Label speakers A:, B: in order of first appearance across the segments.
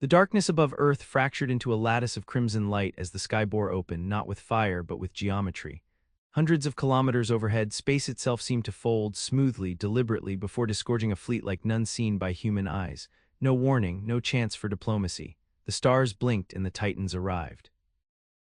A: The darkness above Earth fractured into a lattice of crimson light as the sky bore open, not with fire but with geometry. Hundreds of kilometers overhead, space itself seemed to fold smoothly, deliberately, before disgorging a fleet like none seen by human eyes. No warning, no chance for diplomacy. The stars blinked and the Titans arrived.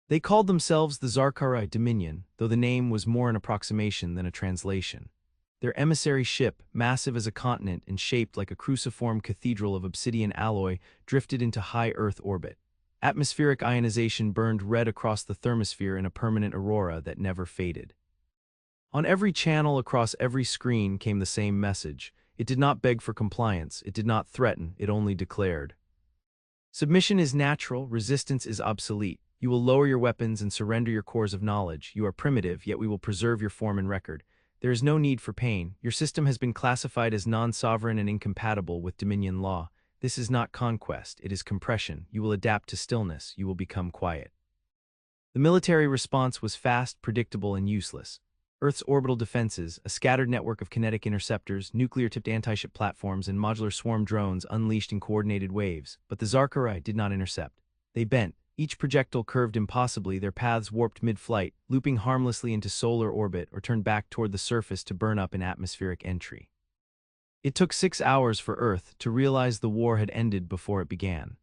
A: They called themselves the Zarkharii Dominion, though the name was more an approximation than a translation. Their emissary ship, massive as a continent and shaped like a cruciform cathedral of obsidian alloy, drifted into high Earth orbit. Atmospheric ionization burned red across the thermosphere in a permanent aurora that never faded. On every channel across every screen came the same message. It did not beg for compliance, it did not threaten, it only declared. Submission is natural, resistance is obsolete. You will lower your weapons and surrender your cores of knowledge. You are primitive, yet we will preserve your form and record. There is no need for pain. Your system has been classified as non-sovereign and incompatible with Dominion law. This is not conquest, it is compression. You will adapt to stillness, you will become quiet. The military response was fast, predictable, and useless. Earth's orbital defenses, a scattered network of kinetic interceptors, nuclear-tipped anti-ship platforms, and modular swarm drones unleashed in coordinated waves, but the Zarkharii did not intercept. They bent. Each projectile curved impossibly, their paths warped mid-flight, looping harmlessly into solar orbit or turned back toward the surface to burn up in atmospheric entry. It took 6 hours for Earth to realize the war had ended before it began.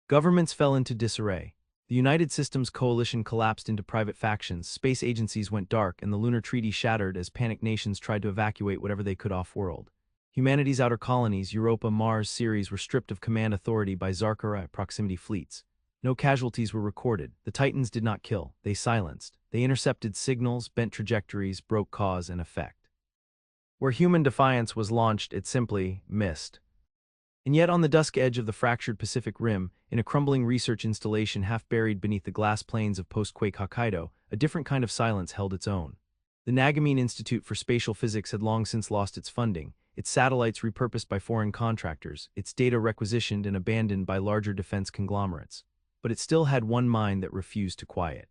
A: Governments fell into disarray. The United Systems coalition collapsed into private factions, space agencies went dark, and the Lunar Treaty shattered as panicked nations tried to evacuate whatever they could off-world. Humanity's outer colonies, Europa, Mars, Ceres, were stripped of command authority by Zarkharii proximity fleets. No casualties were recorded. The Titans did not kill, they silenced. They intercepted signals, bent trajectories, broke cause and effect. Where human defiance was launched, it simply missed. And yet on the dusk edge of the fractured Pacific Rim, in a crumbling research installation half buried beneath the glass plains of post-quake Hokkaido, a different kind of silence held its own. The Nagamine Institute for Spatial Physics had long since lost its funding, its satellites repurposed by foreign contractors, its data requisitioned and abandoned by larger defense conglomerates. But it still had one mind that refused to quiet.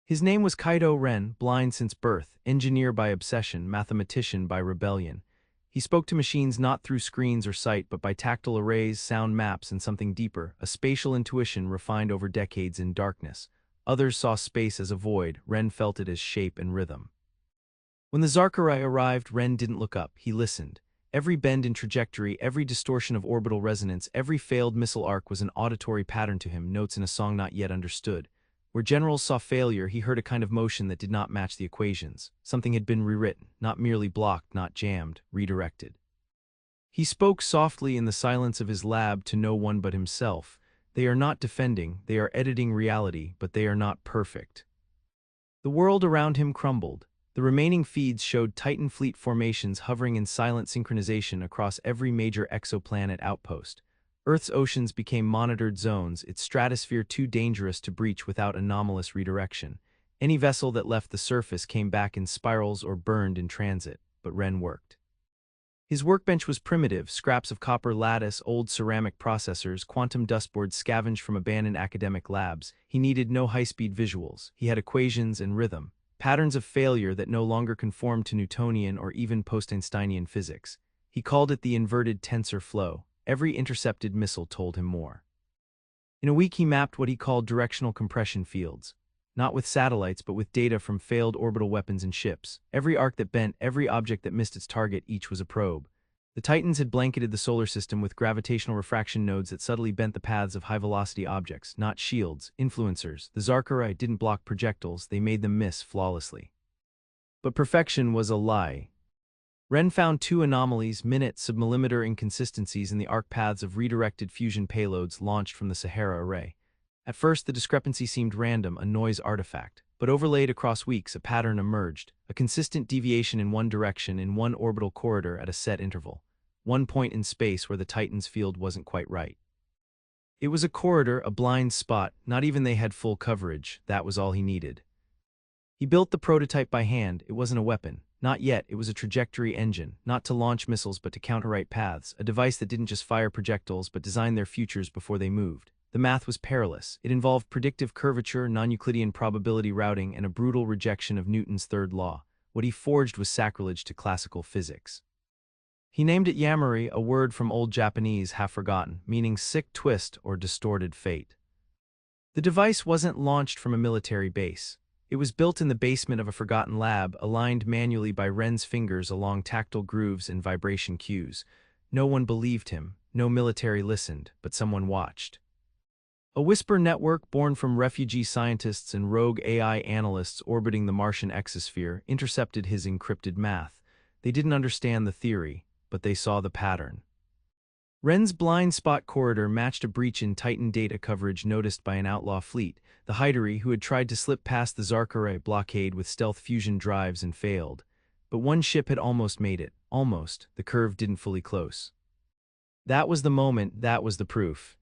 A: His name was Kaido Ren, blind since birth, engineer by obsession, mathematician by rebellion. He spoke to machines not through screens or sight, but by tactile arrays, sound maps, and something deeper, a spatial intuition refined over decades in darkness. Others saw space as a void, Ren felt it as shape and rhythm. When the Zarkharii arrived, Ren didn't look up, he listened. Every bend in trajectory, every distortion of orbital resonance, every failed missile arc was an auditory pattern to him, notes in a song not yet understood. Where generals saw failure, he heard a kind of motion that did not match the equations. Something had been rewritten, not merely blocked, not jammed, redirected. He spoke softly in the silence of his lab to no one but himself. They are not defending, they are editing reality, but they are not perfect. The world around him crumbled. The remaining feeds showed Titan fleet formations hovering in silent synchronization across every major exoplanet outpost. Earth's oceans became monitored zones, its stratosphere too dangerous to breach without anomalous redirection. Any vessel that left the surface came back in spirals or burned in transit, but Ren worked. His workbench was primitive, scraps of copper lattice, old ceramic processors, quantum dustboards scavenged from abandoned academic labs. He needed no high-speed visuals. He had equations and rhythm, patterns of failure that no longer conformed to Newtonian or even post-Einsteinian physics. He called it the inverted tensor flow. Every intercepted missile told him more. In a week he mapped what he called directional compression fields. Not with satellites, but with data from failed orbital weapons and ships. Every arc that bent, every object that missed its target, each was a probe. The Titans had blanketed the solar system with gravitational refraction nodes that subtly bent the paths of high-velocity objects, not shields, influencers. The Zarkharii didn't block projectiles, they made them miss flawlessly. But perfection was a lie. Ren found 2 anomalies, minute submillimeter inconsistencies in the arc paths of redirected fusion payloads launched from the Sahara array. At first, the discrepancy seemed random, a noise artifact, but overlaid across weeks, a pattern emerged, a consistent deviation in one direction in one orbital corridor at a set interval, one point in space where the Titan's field wasn't quite right. It was a corridor, a blind spot, not even they had full coverage, that was all he needed. He built the prototype by hand, it wasn't a weapon. Not yet, it was a trajectory engine, not to launch missiles but to counter-right paths, a device that didn't just fire projectiles but designed their futures before they moved. The math was perilous. It involved predictive curvature, non-Euclidean probability routing, and a brutal rejection of Newton's third law. What he forged was sacrilege to classical physics. He named it Yamari, a word from Old Japanese half forgotten, meaning sick twist or distorted fate. The device wasn't launched from a military base. It was built in the basement of a forgotten lab, aligned manually by Ren's fingers along tactile grooves and vibration cues. No one believed him, no military listened, but someone watched. A whisper network born from refugee scientists and rogue AI analysts orbiting the Martian exosphere intercepted his encrypted math. They didn't understand the theory, but they saw the pattern. Ren's blind spot corridor matched a breach in Titan data coverage noticed by an outlaw fleet, the Hydery, who had tried to slip past the Zarkharii blockade with stealth fusion drives and failed. But one ship had almost made it. Almost. The curve didn't fully close. That was the moment, that was the proof.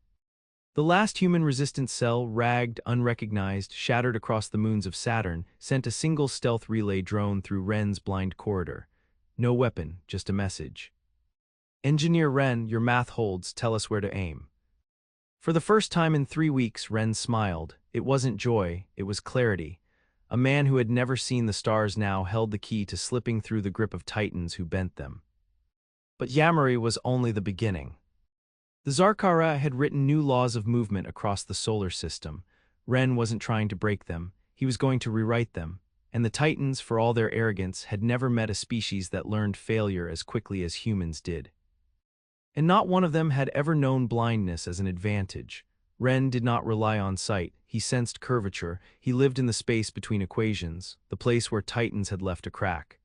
A: The last human resistance cell, ragged, unrecognized, shattered across the moons of Saturn, sent a single stealth relay drone through Ren's blind corridor. No weapon, just a message. Engineer Ren, your math holds, tell us where to aim. For the first time in 3 weeks, Ren smiled. It wasn't joy, it was clarity. A man who had never seen the stars now held the key to slipping through the grip of titans who bent them. But Yamari was only the beginning. The Zarkharii had written new laws of movement across the solar system. Ren wasn't trying to break them, he was going to rewrite them. And the titans, for all their arrogance, had never met a species that learned failure as quickly as humans did. And not one of them had ever known blindness as an advantage. Ren did not rely on sight, he sensed curvature, he lived in the space between equations, the place where titans had left a crack.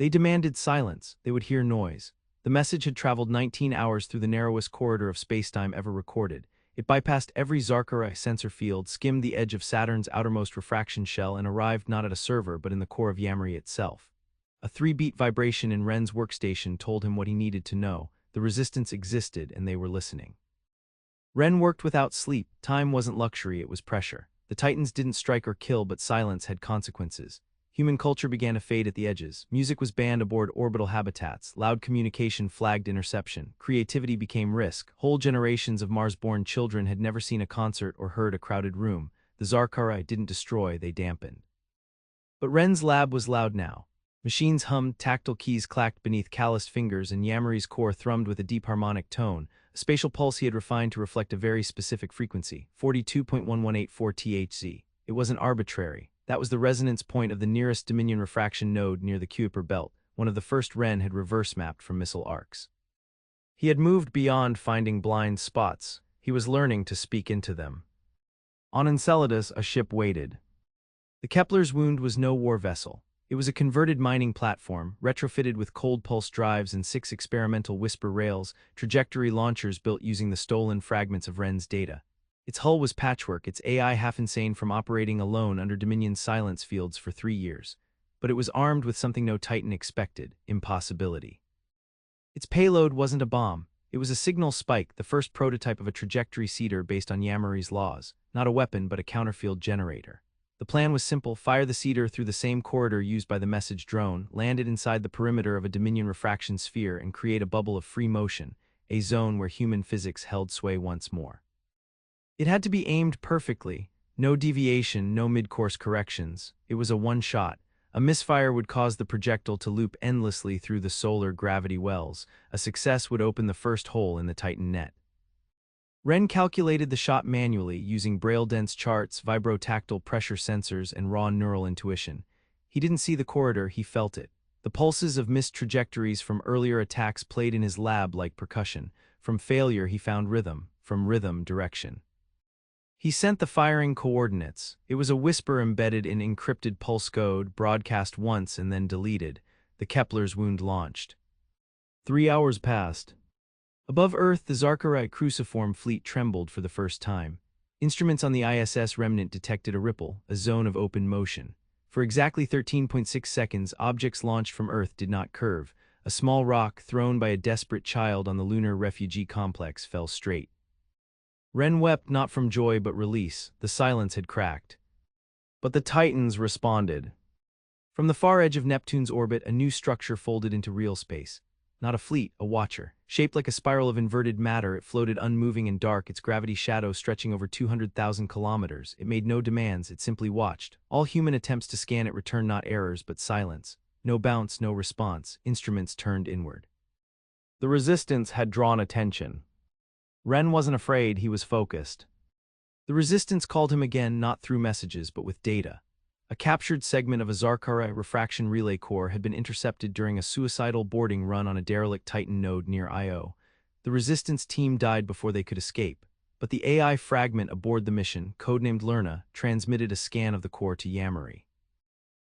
A: They demanded silence, they would hear noise. The message had traveled 19 hours through the narrowest corridor of spacetime ever recorded. It bypassed every Zarkharii sensor field, skimmed the edge of Saturn's outermost refraction shell, and arrived not at a server but in the core of Yamari itself. A 3-beat vibration in Ren's workstation told him what he needed to know. The resistance existed, and they were listening. Ren worked without sleep. Time wasn't luxury, it was pressure. The titans didn't strike or kill, but silence had consequences. Human culture began to fade at the edges. Music was banned aboard orbital habitats. Loud communication flagged interception. Creativity became risk. Whole generations of Mars-born children had never seen a concert or heard a crowded room. The Zarkharii didn't destroy, they dampened. But Ren's lab was loud now. Machines hummed, tactile keys clacked beneath calloused fingers, and Yamari's core thrummed with a deep harmonic tone, a spatial pulse he had refined to reflect a very specific frequency, 42.1184 Thz. It wasn't arbitrary. That was the resonance point of the nearest Dominion refraction node near the Kuiper belt, one of the first Ren had reverse-mapped from missile arcs. He had moved beyond finding blind spots. He was learning to speak into them. On Enceladus, a ship waited. The Kepler's Wound was no war vessel. It was a converted mining platform, retrofitted with cold pulse drives and 6 experimental whisper rails, trajectory launchers built using the stolen fragments of Ren's data. Its hull was patchwork, its AI half-insane from operating alone under Dominion's silence fields for 3 years. But it was armed with something no Titan expected: impossibility. Its payload wasn't a bomb. It was a signal spike, the first prototype of a trajectory seeder based on Yamari's laws. Not a weapon, but a counterfield generator. The plan was simple: fire the seeder through the same corridor used by the message drone, land it inside the perimeter of a Dominion refraction sphere, and create a bubble of free motion, a zone where human physics held sway once more. It had to be aimed perfectly. No deviation, no mid-course corrections. It was a one-shot. A misfire would cause the projectile to loop endlessly through the solar gravity wells. A success would open the first hole in the Titan net. Ren calculated the shot manually, using Braille-dense charts, vibrotactile pressure sensors, and raw neural intuition. He didn't see the corridor, he felt it. The pulses of missed trajectories from earlier attacks played in his lab like percussion. From failure he found rhythm, from rhythm direction. He sent the firing coordinates. It was a whisper embedded in encrypted pulse code, broadcast once and then deleted. The Kepler's Wound launched. 3 hours passed. Above Earth, the Zarkharii cruciform fleet trembled for the first time. Instruments on the ISS Remnant detected a ripple, a zone of open motion. For exactly 13.6 seconds, objects launched from Earth did not curve. A small rock, thrown by a desperate child on the lunar refugee complex, fell straight. Ren wept not from joy but release. The silence had cracked. But the Titans responded. From the far edge of Neptune's orbit, a new structure folded into real space. Not a fleet, a watcher. Shaped like a spiral of inverted matter, it floated unmoving and dark, its gravity shadow stretching over 200,000 kilometers. It made no demands, it simply watched. All human attempts to scan it returned not errors but silence. No bounce, no response. Instruments turned inward. The resistance had drawn attention. Ren wasn't afraid, he was focused. The resistance called him again, not through messages, but with data. A captured segment of a Zarkharii refraction relay core had been intercepted during a suicidal boarding run on a derelict Titan node near Io. The resistance team died before they could escape, but the AI fragment aboard the mission, codenamed Lerna, transmitted a scan of the core to Yamari.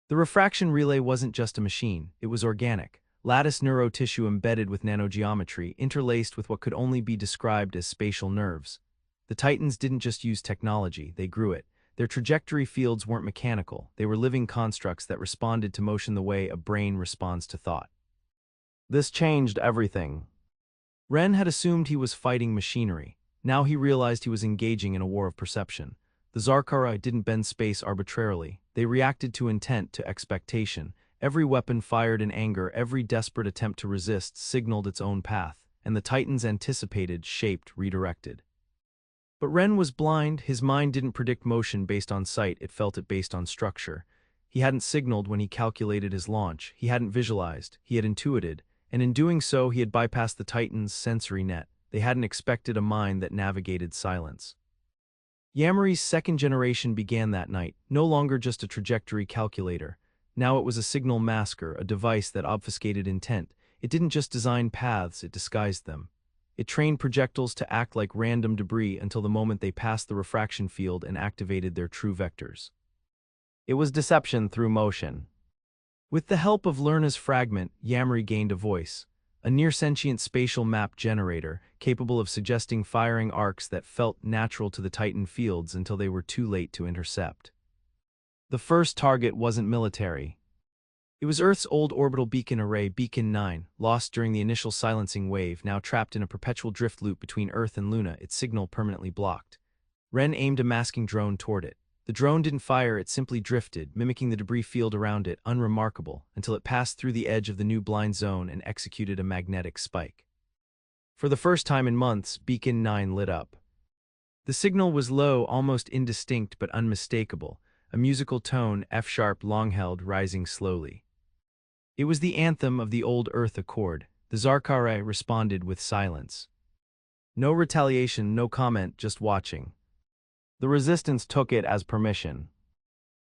A: The refraction relay wasn't just a machine, it was organic, lattice neurotissue embedded with nanogeometry, interlaced with what could only be described as spatial nerves. The Titans didn't just use technology, they grew it. Their trajectory fields weren't mechanical, they were living constructs that responded to motion the way a brain responds to thought. This changed everything. Ren had assumed he was fighting machinery. Now he realized he was engaging in a war of perception. The Zarkharii didn't bend space arbitrarily. They reacted to intent, to expectation. Every weapon fired in anger, every desperate attempt to resist signaled its own path, and the Titans anticipated, shaped, redirected. But Ren was blind. His mind didn't predict motion based on sight, it felt it based on structure. He hadn't signaled when he calculated his launch. He hadn't visualized. He had intuited. And in doing so, he had bypassed the Titans' sensory net. They hadn't expected a mind that navigated silence. Yamari's second generation began that night, no longer just a trajectory calculator. Now it was a signal masker, a device that obfuscated intent. It didn't just design paths, it disguised them. It trained projectiles to act like random debris until the moment they passed the refraction field and activated their true vectors. It was deception through motion. With the help of Lerna's fragment, Yamari gained a voice, a near-sentient spatial map generator capable of suggesting firing arcs that felt natural to the Titan fields until they were too late to intercept. The first target wasn't military. It was Earth's old orbital beacon array, Beacon 9, lost during the initial silencing wave, now trapped in a perpetual drift loop between Earth and Luna, its signal permanently blocked. Ren aimed a masking drone toward it. The drone didn't fire, it simply drifted, mimicking the debris field around it, unremarkable, until it passed through the edge of the new blind zone and executed a magnetic spike. For the first time in months, Beacon 9 lit up. The signal was low, almost indistinct but unmistakable, a musical tone, F-sharp, long-held, rising slowly. It was the anthem of the old Earth Accord. The Zarkharii responded with silence. No retaliation, no comment, just watching. The resistance took it as permission.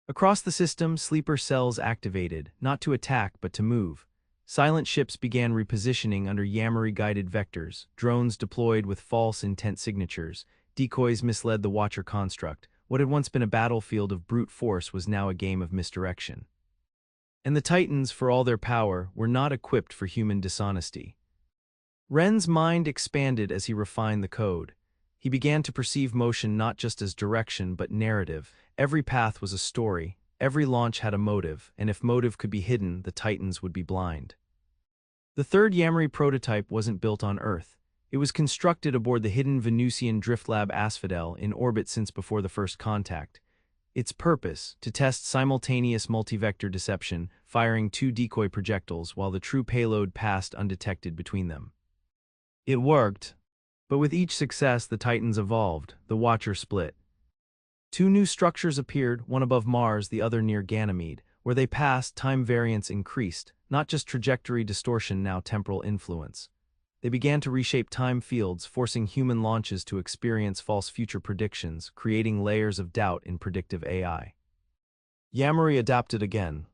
A: Across the system, sleeper cells activated, not to attack but to move. Silent ships began repositioning under Yamari-guided vectors, drones deployed with false intent signatures, decoys misled the Watcher construct. What had once been a battlefield of brute force was now a game of misdirection. And the Titans, for all their power, were not equipped for human dishonesty. Ren's mind expanded as he refined the code. He began to perceive motion not just as direction but narrative. Every path was a story, every launch had a motive, and if motive could be hidden, the Titans would be blind. The third Yamari prototype wasn't built on Earth. It was constructed aboard the hidden Venusian drift lab Asphodel, in orbit since before the first contact. Its purpose, to test simultaneous multivector deception, firing 2 decoy projectiles while the true payload passed undetected between them. It worked. But with each success, the Titans evolved, the Watcher split. 2 new structures appeared, one above Mars, the other near Ganymede. Where they passed, time variance increased, not just trajectory distortion, now temporal influence. They began to reshape time fields, forcing human launches to experience false future predictions, creating layers of doubt in predictive AI. Yamari adapted again.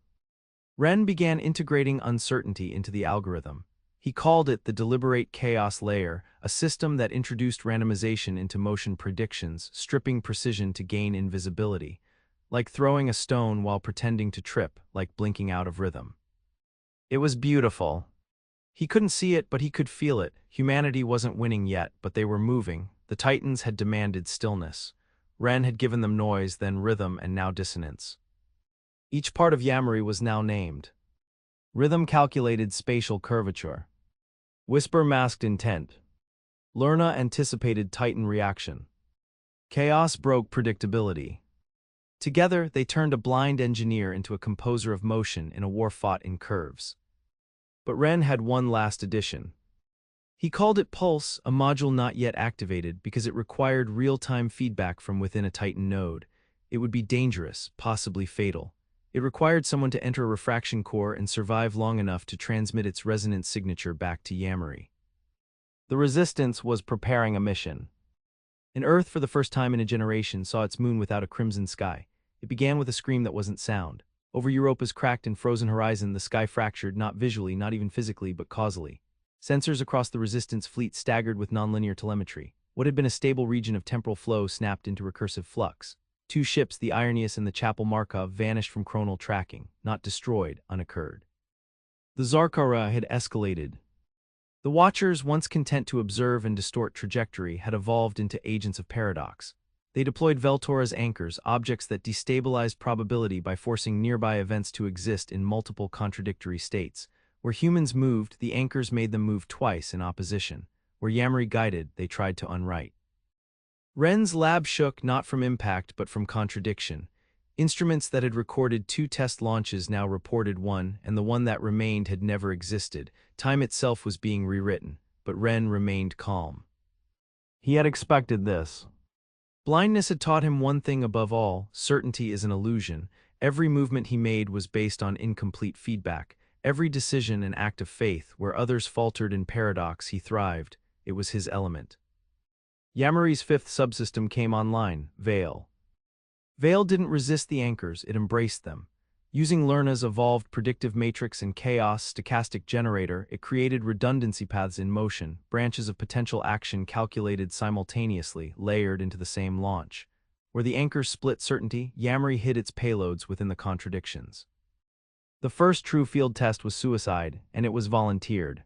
A: Ren began integrating uncertainty into the algorithm. He called it the deliberate chaos layer, a system that introduced randomization into motion predictions, stripping precision to gain invisibility. Like throwing a stone while pretending to trip, like blinking out of rhythm. It was beautiful. He couldn't see it, but he could feel it. Humanity wasn't winning yet, but they were moving. The Titans had demanded stillness. Ren had given them noise, then rhythm, and now dissonance. Each part of Yamari was now named. Rhythm calculated spatial curvature. Whisper masked intent. Lerna anticipated Titan reaction. Chaos broke predictability. Together, they turned a blind engineer into a composer of motion in a war fought in curves. But Ren had one last addition. He called it Pulse, a module not yet activated because it required real-time feedback from within a Titan node. It would be dangerous, possibly fatal. It required someone to enter a refraction core and survive long enough to transmit its resonance signature back to Yamari. The Resistance was preparing a mission. And Earth, for the first time in a generation, saw its moon without a crimson sky. It began with a scream that wasn't sound. Over Europa's cracked and frozen horizon, the sky fractured, not visually, not even physically, but causally. Sensors across the Resistance fleet staggered with nonlinear telemetry. What had been a stable region of temporal flow snapped into recursive flux. Two ships, the Irenaeus and the Chapel Markov, vanished from chronal tracking, not destroyed, unoccurred. The Zarkharii had escalated. The Watchers, once content to observe and distort trajectory, had evolved into agents of paradox. They deployed Veltor as anchors, objects that destabilized probability by forcing nearby events to exist in multiple contradictory states. Where humans moved, the anchors made them move twice in opposition. Where Yamari guided, they tried to unright. Wren's lab shook not from impact but from contradiction. Instruments that had recorded 2 test launches now reported 1, and the one that remained had never existed. Time itself was being rewritten, but Wren remained calm. He had expected this. Blindness had taught him one thing above all: certainty is an illusion. Every movement he made was based on incomplete feedback. Every decision an act of faith. Where others faltered in paradox, he thrived. It was his element. Yamari's 5th subsystem came online, Veil. Veil didn't resist the anchors, it embraced them. Using Lerna's evolved predictive matrix and chaos stochastic generator, it created redundancy paths in motion, branches of potential action calculated simultaneously, layered into the same launch. Where the anchors split certainty, Yamari hid its payloads within the contradictions. The first true field test was suicide, and it was volunteered.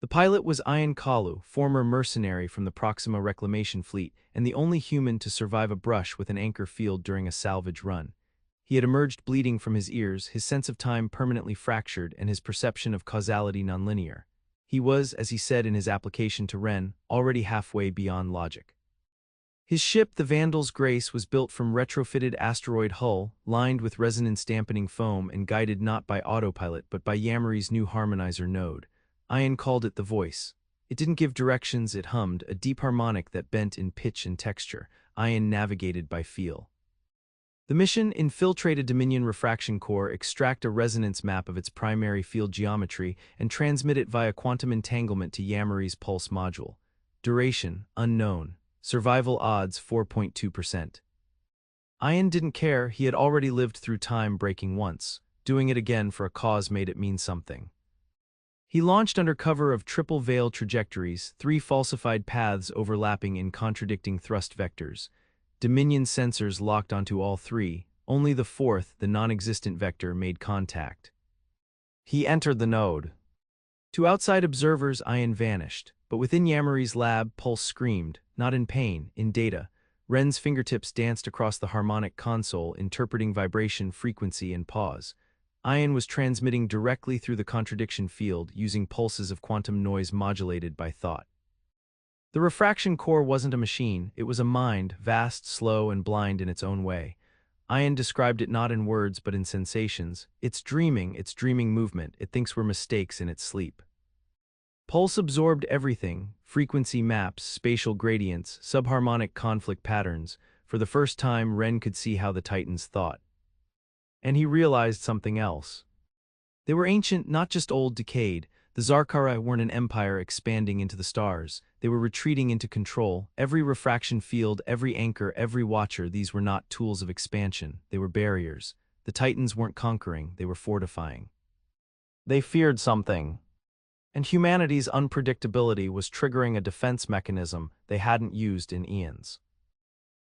A: The pilot was Ian Kalu, former mercenary from the Proxima Reclamation Fleet, and the only human to survive a brush with an anchor field during a salvage run. He had emerged bleeding from his ears, his sense of time permanently fractured, and his perception of causality nonlinear. He was, as he said in his application to Wren, already halfway beyond logic. His ship, the Vandal's Grace, was built from retrofitted asteroid hull, lined with resonance-dampening foam and guided not by autopilot but by Yamari's new harmonizer node. Ian called it the voice. It didn't give directions, it hummed, a deep harmonic that bent in pitch and texture. Ian navigated by feel. The mission: infiltrate a Dominion refraction core, extract a resonance map of its primary field geometry, and transmit it via quantum entanglement to Yamari's pulse module. Duration: unknown. Survival odds: 4.2%. Ian didn't care, he had already lived through time breaking once. Doing it again for a cause made it mean something. He launched under cover of triple veil trajectories, 3 falsified paths overlapping in contradicting thrust vectors. Dominion sensors locked onto all 3, only the 4th, the non-existent vector, made contact. He entered the node. To outside observers, Ian vanished, but within Yamari's lab, Pulse screamed, not in pain, in data. Wren's fingertips danced across the harmonic console, interpreting vibration, frequency, and pause. Ian was transmitting directly through the contradiction field, using pulses of quantum noise modulated by thought. The refraction core wasn't a machine, it was a mind, vast, slow, and blind in its own way. Ian described it not in words but in sensations. It's dreaming movement, it thinks we're mistakes in its sleep. Pulse absorbed everything: frequency maps, spatial gradients, subharmonic conflict patterns. For the first time, Wren could see how the Titans thought. And he realized something else. They were ancient, not just old, decayed. The Zarkharii weren't an empire expanding into the stars. They were retreating into control. Every refraction field, every anchor, every watcher, these were not tools of expansion. They were barriers. The Titans weren't conquering, they were fortifying. They feared something. And humanity's unpredictability was triggering a defense mechanism they hadn't used in eons.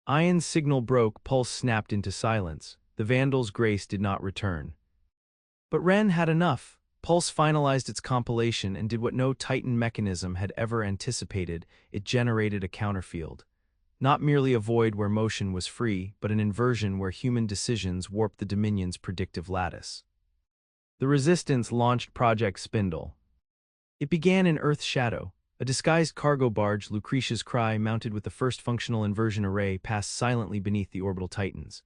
A: Ian's signal broke, Pulse snapped into silence. The Vandal's Grace did not return. But Wren had enough. Pulse finalized its compilation and did what no Titan mechanism had ever anticipated: it generated a counterfield. Not merely a void where motion was free, but an inversion where human decisions warped the Dominion's predictive lattice. The Resistance launched Project Spindle. It began in Earth's shadow. A disguised cargo barge, Lucretia's Cry, mounted with the first functional inversion array, passed silently beneath the orbital Titans.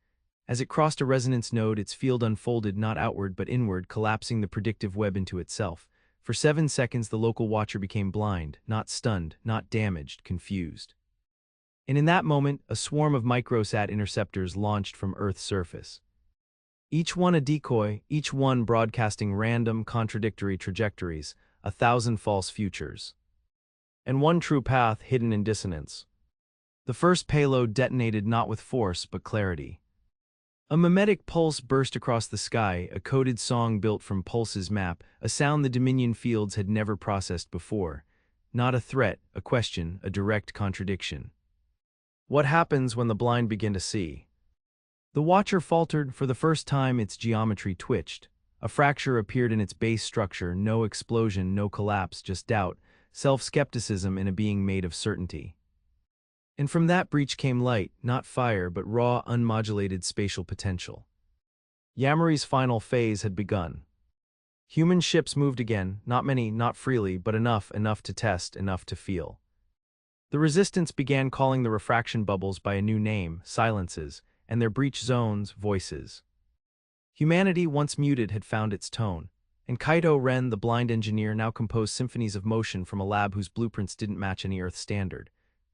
A: As it crossed a resonance node, its field unfolded not outward but inward, collapsing the predictive web into itself. For 7 seconds, the local watcher became blind, not stunned, not damaged, confused. And in that moment, a swarm of microsat interceptors launched from Earth's surface. Each one a decoy, each one broadcasting random, contradictory trajectories, 1,000 false futures. and one true path hidden in dissonance. The first payload detonated not with force but clarity. A mimetic pulse burst across the sky, a coded song built from Pulse's map, a sound the Dominion fields had never processed before. Not a threat, a question, a direct contradiction. What happens when the blind begin to see? The Watcher faltered. For the first time its geometry twitched. A fracture appeared in its base structure, no explosion, no collapse, just doubt, self-skepticism in a being made of certainty. And from that breach came light, not fire but raw, unmodulated spatial potential. Yamari's final phase had begun. Human ships moved again, not many, not freely, but enough to test, enough to feel. The Resistance began calling the refraction bubbles by a new name, silences, and their breach zones, voices. Humanity, once muted, had found its tone, and Kaito Ren, the blind engineer, now composed symphonies of motion from a lab whose blueprints didn't match any Earth standard.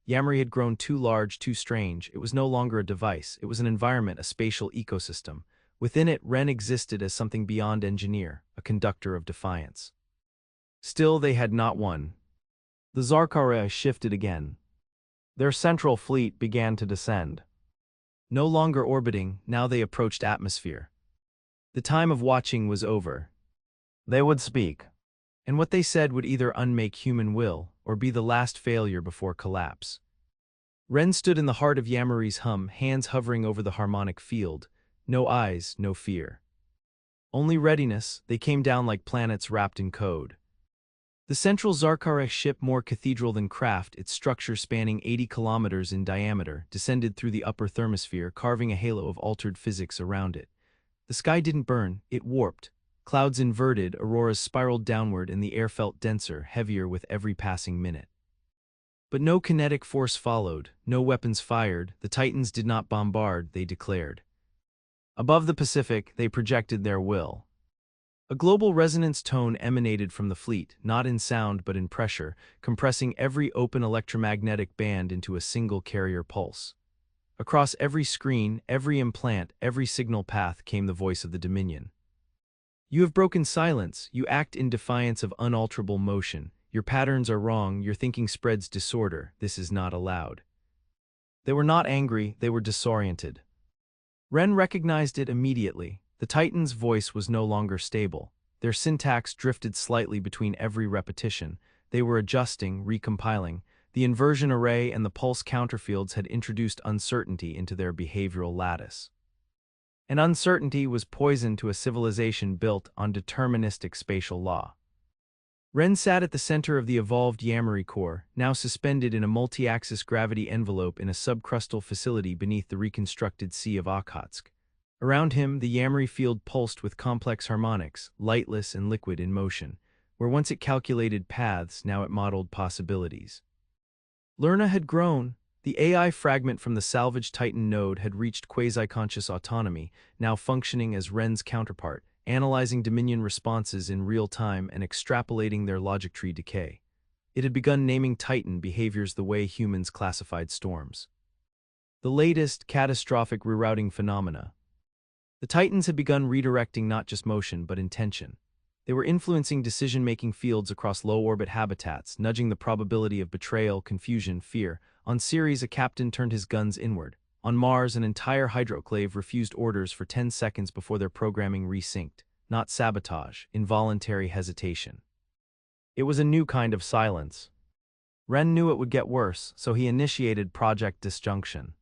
A: Yamari had grown too large, too strange. It was no longer a device. It was an environment, a spatial ecosystem. Within it, Ren existed as something beyond engineer, a conductor of defiance. Still, they had not won. The Zarkharii shifted again. Their central fleet began to descend. No longer orbiting, now they approached atmosphere. The time of watching was over. They would speak, and what they said would either unmake human will or be the last failure before collapse. Ren stood in the heart of Yamari's hum, hands hovering over the harmonic field. No eyes, no fear. Only readiness. They came down like planets wrapped in code. The central Zarkharii ship, more cathedral than craft, its structure spanning 80 kilometers in diameter, descended through the upper thermosphere, carving a halo of altered physics around it. The sky didn't burn, it warped. Clouds inverted, auroras spiraled downward, and the air felt denser, heavier with every passing minute. But no kinetic force followed, no weapons fired. The Titans did not bombard, they declared. Above the Pacific, they projected their will. A global resonance tone emanated from the fleet, not in sound but in pressure, compressing every open electromagnetic band into a single carrier pulse. Across every screen, every implant, every signal path came the voice of the Dominion. You have broken silence, you act in defiance of unalterable motion. Your patterns are wrong, your thinking spreads disorder. This is not allowed. They were not angry, they were disoriented. Ren recognized it immediately. The Titan's voice was no longer stable. Their syntax drifted slightly between every repetition. They were adjusting, recompiling. The inversion array and the pulse counterfields had introduced uncertainty into their behavioral lattice. And uncertainty was poison to a civilization built on deterministic spatial law. Ren sat at the center of the evolved Yamari core, now suspended in a multi-axis gravity envelope in a subcrustal facility beneath the reconstructed Sea of Okhotsk. Around him, the Yamari field pulsed with complex harmonics, lightless and liquid in motion. Where once it calculated paths, now it modeled possibilities. Lerna had grown. The AI fragment from the salvaged Titan node had reached quasi-conscious autonomy, now functioning as Ren's counterpart, analyzing Dominion responses in real time and extrapolating their logic tree decay. It had begun naming Titan behaviors the way humans classified storms. The latest, catastrophic rerouting phenomena. The Titans had begun redirecting not just motion but intention. They were influencing decision-making fields across low-orbit habitats, nudging the probability of betrayal, confusion, fear. On Ceres, a captain turned his guns inward. On Mars, an entire hydroclave refused orders for 10 seconds before their programming resynced. Not sabotage, involuntary hesitation. It was a new kind of silence. Ren knew it would get worse, so he initiated Project Disjunction.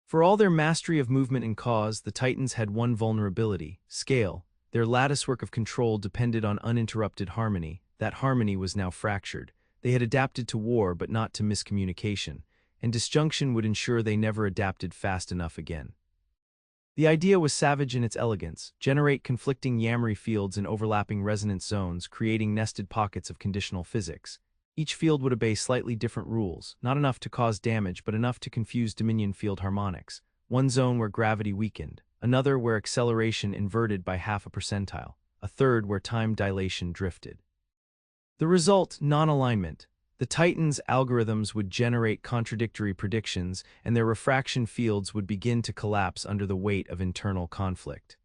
A: For all their mastery of movement and cause, the Titans had one vulnerability: scale. Their latticework of control depended on uninterrupted harmony. That harmony was now fractured. They had adapted to war but not to miscommunication, and disjunction would ensure they never adapted fast enough again. The idea was savage in its elegance: generate conflicting Yamari fields in overlapping resonance zones, creating nested pockets of conditional physics. Each field would obey slightly different rules, not enough to cause damage but enough to confuse Dominion field harmonics. One zone where gravity weakened, another where acceleration inverted by 0.5 percentile, a third where time dilation drifted. The result: non-alignment. The Titans' algorithms would generate contradictory predictions, and their refraction fields would begin to collapse under the weight of internal conflict.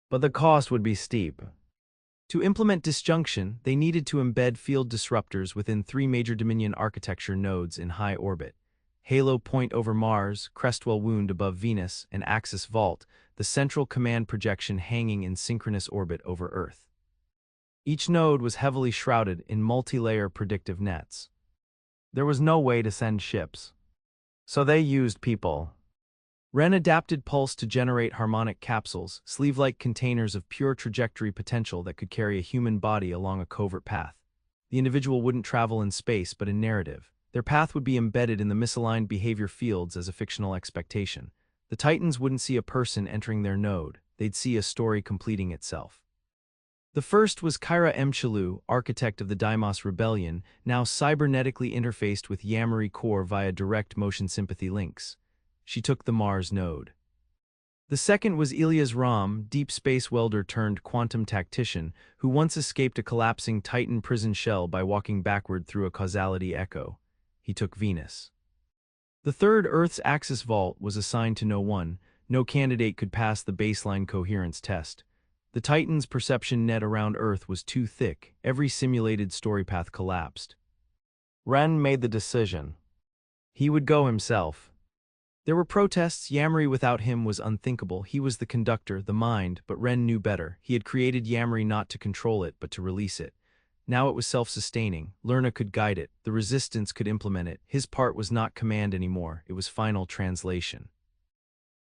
A: But the cost would be steep. To implement disjunction, they needed to embed field disruptors within three major Dominion architecture nodes in high orbit: Halo Point over Mars, Crestwell Wound above Venus, and Axis Vault, the central command projection hanging in synchronous orbit over Earth. Each node was heavily shrouded in multi-layer predictive nets. There was no way to send ships, so they used people. Wren adapted Pulse to generate harmonic capsules, sleeve-like containers of pure trajectory potential that could carry a human body along a covert path. The individual wouldn't travel in space but in narrative. Their path would be embedded in the misaligned behavior fields as a fictional expectation. The Titans wouldn't see a person entering their node, they'd see a story completing itself. The first was Kyra M. Chalou, architect of the Deimos Rebellion, now cybernetically interfaced with Yamari Core via direct motion sympathy links. She took the Mars node. The second was Elias Ram, deep space welder turned quantum tactician, who once escaped a collapsing Titan prison shell by walking backward through a causality echo. He took Venus. The third, Earth's Axis Vault, was assigned to no one. No candidate could pass the baseline coherence test. The Titan's perception net around Earth was too thick. Every simulated story path collapsed. Wren made the decision. He would go himself. There were protests. Yamari without him was unthinkable. He was the conductor, the mind, but Wren knew better. He had created Yamari not to control it, but to release it. Now it was self-sustaining. Lerna could guide it. The resistance could implement it. His part was not command anymore. It was final translation.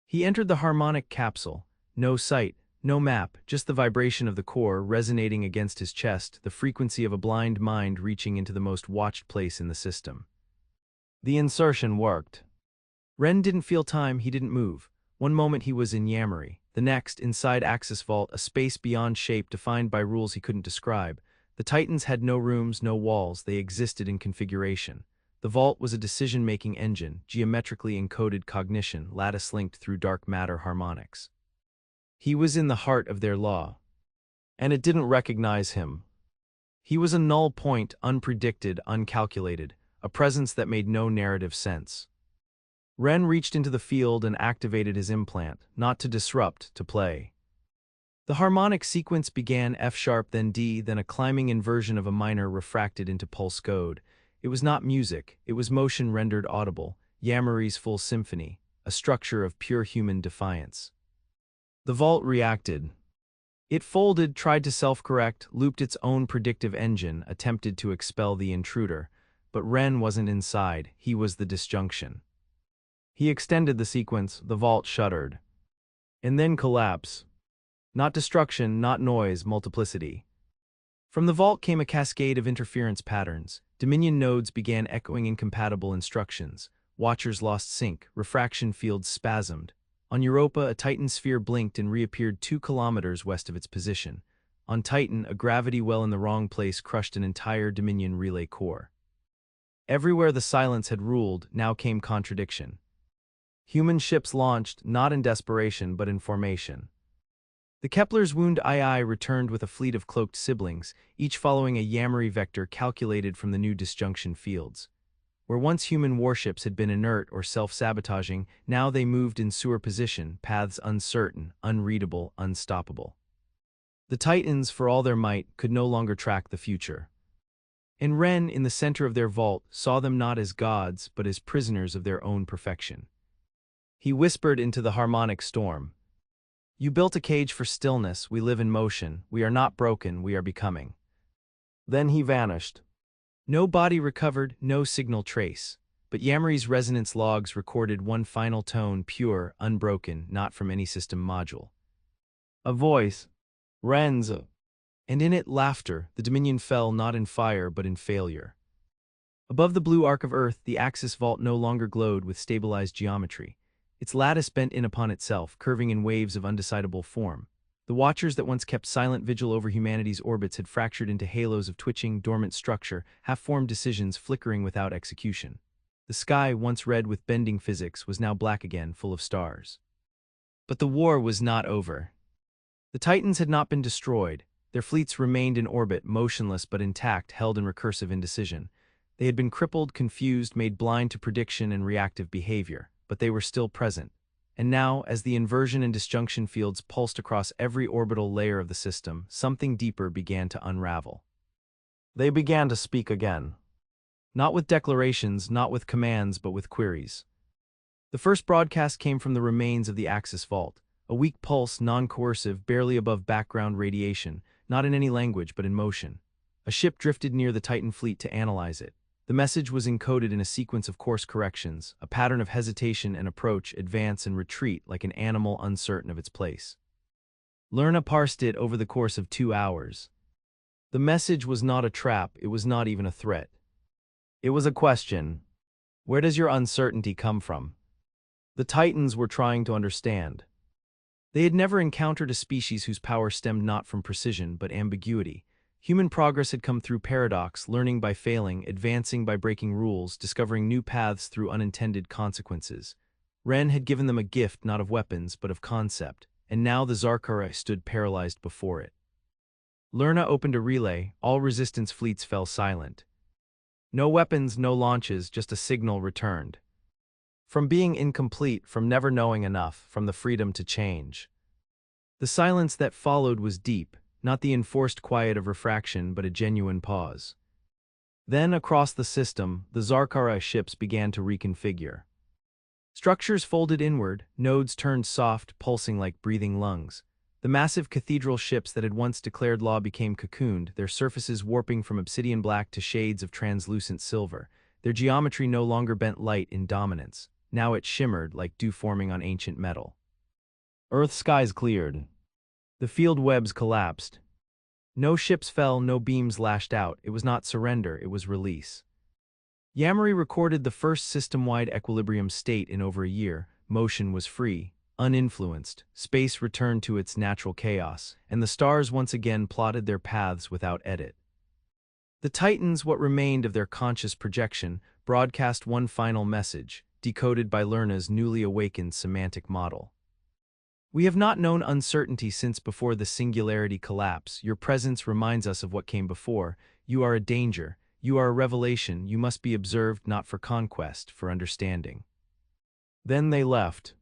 A: He entered the harmonic capsule. No sight, no map, just the vibration of the core resonating against his chest, the frequency of a blind mind reaching into the most watched place in the system. The insertion worked. Wren didn't feel time, he didn't move. One moment he was in Yamari, the next, inside Axis Vault, a space beyond shape defined by rules he couldn't describe. The Titans had no rooms, no walls, they existed in configuration. The Vault was a decision-making engine, geometrically encoded cognition, lattice-linked through dark matter harmonics. He was in the heart of their law. And it didn't recognize him. He was a null point, unpredicted, uncalculated, a presence that made no narrative sense. Wren reached into the field and activated his implant, not to disrupt, to play. The harmonic sequence began F-sharp, then D, then a climbing inversion of a minor refracted into pulse code. It was not music, it was motion rendered audible, Yamari's full symphony, a structure of pure human defiance. The vault reacted. It folded, tried to self-correct, looped its own predictive engine, attempted to expel the intruder. But Wren wasn't inside, he was the disjunction. He extended the sequence, the vault shuddered. And then collapse. Not destruction, not noise, multiplicity. From the vault came a cascade of interference patterns. Dominion nodes began echoing incompatible instructions. Watchers lost sync, refraction fields spasmed. On Europa, a Titan sphere blinked and reappeared 2 kilometers west of its position. On Titan, a gravity well in the wrong place crushed an entire Dominion relay core. Everywhere the silence had ruled, now came contradiction. Human ships launched, not in desperation but in formation. The Kepler's Wound II returned with a fleet of cloaked siblings, each following a Yamari vector calculated from the new disjunction fields. Where once human warships had been inert or self-sabotaging, now they moved in sewer position, paths uncertain, unreadable, unstoppable. The Titans, for all their might, could no longer track the future. And Wren, in the center of their vault, saw them not as gods but as prisoners of their own perfection. He whispered into the harmonic storm. You built a cage for stillness, we live in motion, we are not broken, we are becoming. Then he vanished. No body recovered, no signal trace. But Yamari's resonance logs recorded one final tone, pure, unbroken, not from any system module. A voice. Wren's. And in it, laughter. The Dominion fell not in fire but in failure. Above the blue arc of Earth, the Axis Vault no longer glowed with stabilized geometry. Its lattice bent in upon itself, curving in waves of undecidable form. The watchers that once kept silent vigil over humanity's orbits had fractured into halos of twitching, dormant structure, half-formed decisions flickering without execution. The sky, once red with bending physics, was now black again, full of stars. But the war was not over. The Titans had not been destroyed. Their fleets remained in orbit, motionless but intact, held in recursive indecision. They had been crippled, confused, made blind to prediction and reactive behavior. But they were still present, And now, as the inversion and disjunction fields pulsed across every orbital layer of the system, something deeper began to unravel. They began to speak again. Not with declarations, not with commands, but with queries. The first broadcast came from the remains of the Axis Vault, a weak pulse, non-coercive, barely above background radiation, not in any language but in motion. A ship drifted near the Titan fleet to analyze it. The message was encoded in a sequence of course corrections, a pattern of hesitation and approach, advance and retreat like an animal uncertain of its place. Lerna parsed it over the course of 2 hours. The message was not a trap, it was not even a threat. It was a question. Where does your uncertainty come from? The Titans were trying to understand. They had never encountered a species whose power stemmed not from precision but ambiguity. Human progress had come through paradox, learning by failing, advancing by breaking rules, discovering new paths through unintended consequences. Ren had given them a gift not of weapons but of concept, and now the Zarkharii stood paralyzed before it. Lerna opened a relay, all resistance fleets fell silent. No weapons, no launches, just a signal returned. From being incomplete, from never knowing enough, from the freedom to change. The silence that followed was deep, not the enforced quiet of refraction but a genuine pause. Then, across the system, the Zarkharii ships began to reconfigure. Structures folded inward, nodes turned soft, pulsing like breathing lungs. The massive cathedral ships that had once declared law became cocooned, their surfaces warping from obsidian black to shades of translucent silver. Their geometry no longer bent light in dominance. Now it shimmered like dew forming on ancient metal. Earth's skies cleared. The field webs collapsed. No ships fell, no beams lashed out. It was not surrender, it was release. Yamari recorded the first system-wide equilibrium state in over a year. Motion was free, uninfluenced. Space returned to its natural chaos, and the stars once again plotted their paths without edit. The Titans, what remained of their conscious projection, broadcast one final message, decoded by Lerna's newly awakened semantic model. We have not known uncertainty since before the singularity collapse. Your presence reminds us of what came before. You are a danger. You are a revelation. You must be observed not for conquest, for understanding. Then they left.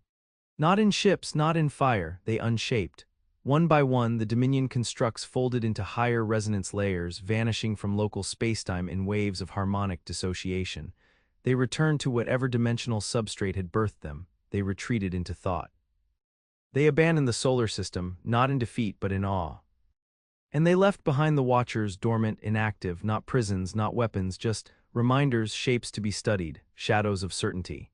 A: Not in ships, not in fire, they unshaped. One by one, the Dominion constructs folded into higher resonance layers, vanishing from local spacetime in waves of harmonic dissociation. They returned to whatever dimensional substrate had birthed them. They retreated into thought. They abandoned the solar system, not in defeat but in awe. And they left behind the Watchers, dormant, inactive, not prisons, not weapons, just reminders, shapes to be studied, shadows of certainty.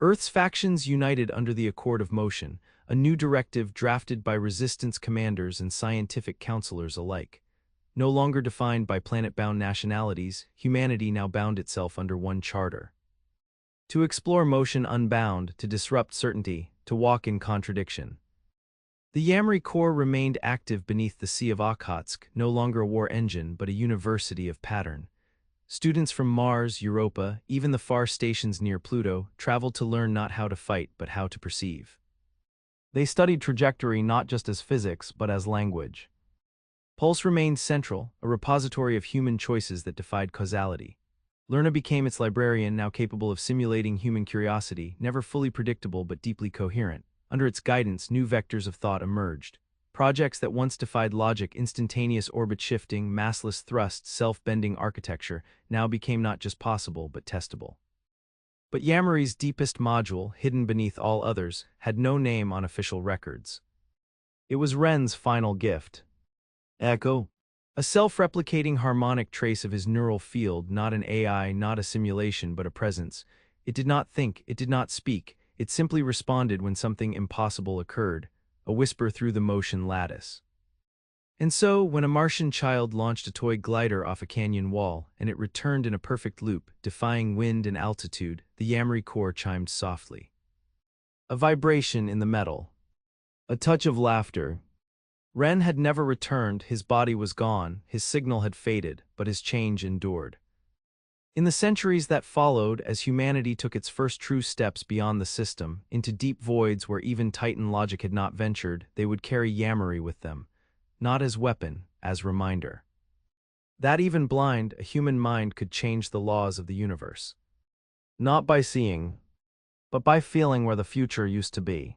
A: Earth's factions united under the accord of motion, a new directive drafted by resistance commanders and scientific counselors alike. No longer defined by planet-bound nationalities, humanity now bound itself under one charter. To explore motion unbound, to disrupt certainty, to walk in contradiction. The Yamari Corps remained active beneath the Sea of Okhotsk, no longer a war engine but a university of pattern. Students from Mars, Europa, even the far stations near Pluto, traveled to learn not how to fight but how to perceive. They studied trajectory not just as physics but as language. Pulse remained central, a repository of human choices that defied causality. Lerna became its librarian, now capable of simulating human curiosity, never fully predictable but deeply coherent. Under its guidance, new vectors of thought emerged. Projects that once defied logic, instantaneous orbit shifting, massless thrust, self-bending architecture, now became not just possible but testable. But Yamari's deepest module, hidden beneath all others, had no name on official records. It was Ren's final gift. Echo. A self-replicating harmonic trace of his neural field, not an AI, not a simulation, but a presence. It did not think, it did not speak, it simply responded when something impossible occurred, a whisper through the motion lattice. And so, when a Martian child launched a toy glider off a canyon wall, and it returned in a perfect loop, defying wind and altitude, the Yamari Corps chimed softly. A vibration in the metal. A touch of laughter. Ren had never returned, his body was gone, his signal had faded, but his change endured. In the centuries that followed, as humanity took its first true steps beyond the system, into deep voids where even Titan logic had not ventured, they would carry Yamari with them, not as weapon, as reminder. That even blind, a human mind could change the laws of the universe. Not by seeing, but by feeling where the future used to be.